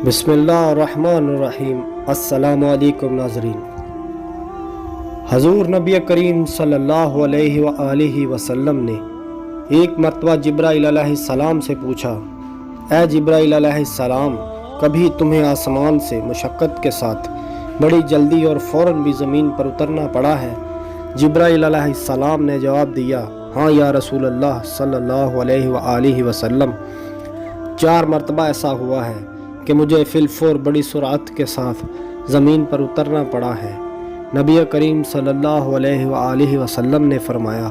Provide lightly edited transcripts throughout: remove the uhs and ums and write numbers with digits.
بسم اللہ الرحمن الرحیم۔ السلام علیکم ناظرین۔ حضور نبی کریم صلی اللہ علیہ وآلہ وسلم نے ایک مرتبہ جبرائیل علیہ السلام سے پوچھا، اے جبرائیل علیہ السلام، کبھی تمہیں آسمان سے مشقت کے ساتھ بڑی جلدی اور فوراً بھی زمین پر اترنا پڑا ہے؟ جبرائیل علیہ السلام نے جواب دیا، ہاں یا رسول اللہ صلی اللہ علیہ وآلہ وسلم، 4 مرتبہ ایسا ہوا ہے کہ مجھے فی الفور بڑی سرعت کے ساتھ زمین پر اترنا پڑا ہے۔ نبی کریم صلی اللہ علیہ وآلہ وسلم نے فرمایا،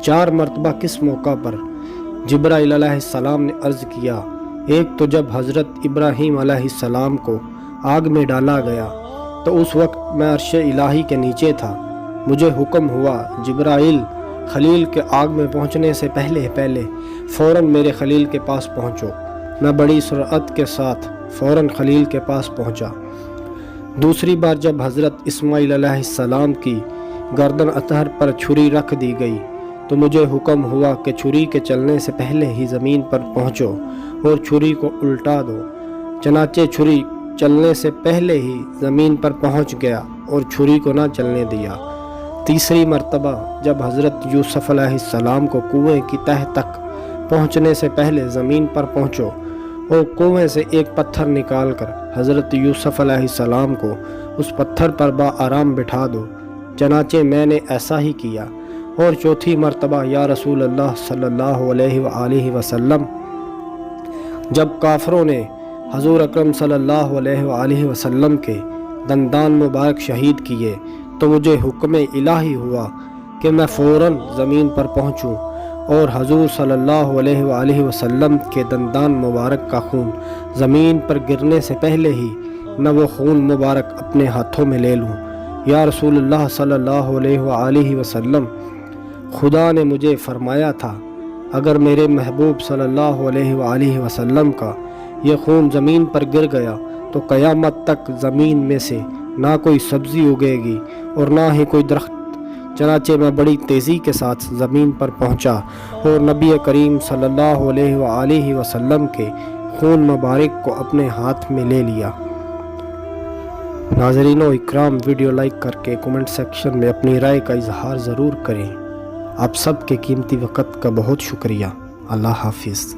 4 مرتبہ کس موقع پر؟ جبرائیل علیہ السلام نے عرض کیا، ایک تو جب حضرت ابراہیم علیہ السلام کو آگ میں ڈالا گیا تو اس وقت میں عرش الہی کے نیچے تھا، مجھے حکم ہوا، جبرائیل خلیل کے آگ میں پہنچنے سے پہلے فوراً میرے خلیل کے پاس پہنچو۔ میں بڑی سرعت کے ساتھ فوراً خلیل کے پاس پہنچا۔ دوسری بار جب حضرت اسماعیل علیہ السلام کی گردن اطہر پر چھری رکھ دی گئی تو مجھے حکم ہوا کہ چھری کے چلنے سے پہلے ہی زمین پر پہنچو اور چھری کو الٹا دو۔ چنانچہ چھری چلنے سے پہلے ہی زمین پر پہنچ گیا اور چھری کو نہ چلنے دیا۔ تیسری مرتبہ جب حضرت یوسف علیہ السلام کو کنویں کی تہہ تک پہنچنے سے پہلے زمین پر پہنچو اور کنویں سے ایک پتھر نکال کر حضرت یوسف علیہ السلام کو اس پتھر پر آرام بٹھا دو۔ چنانچہ میں نے ایسا ہی کیا۔ اور چوتھی مرتبہ یا رسول اللہ صلی اللہ علیہ وآلہ وسلم، جب کافروں نے حضور اکرم صلی اللہ علیہ وآلہ وسلم کے دندان مبارک شہید کیے تو مجھے حکم الہی ہوا کہ میں فوراً زمین پر پہنچوں اور حضور صلی اللہ علیہ وآلہ وسلم کے دندان مبارک کا خون زمین پر گرنے سے پہلے ہی میں وہ خون مبارک اپنے ہاتھوں میں لے لوں۔ یا رسول اللہ صلی اللہ علیہ وآلہ وسلم، خدا نے مجھے فرمایا تھا، اگر میرے محبوب صلی اللہ علیہ وآلہ وسلم کا یہ خون زمین پر گر گیا تو قیامت تک زمین میں سے نہ کوئی سبزی اگے گی اور نہ ہی کوئی درخت۔ چنانچہ میں بڑی تیزی کے ساتھ زمین پر پہنچا اور نبی کریم صلی اللہ علیہ وآلہ وسلم کے خون مبارک کو اپنے ہاتھ میں لے لیا۔ ناظرین و اکرام، ویڈیو لائک کر کے کمنٹ سیکشن میں اپنی رائے کا اظہار ضرور کریں۔ آپ سب کے قیمتی وقت کا بہت شکریہ۔ اللہ حافظ۔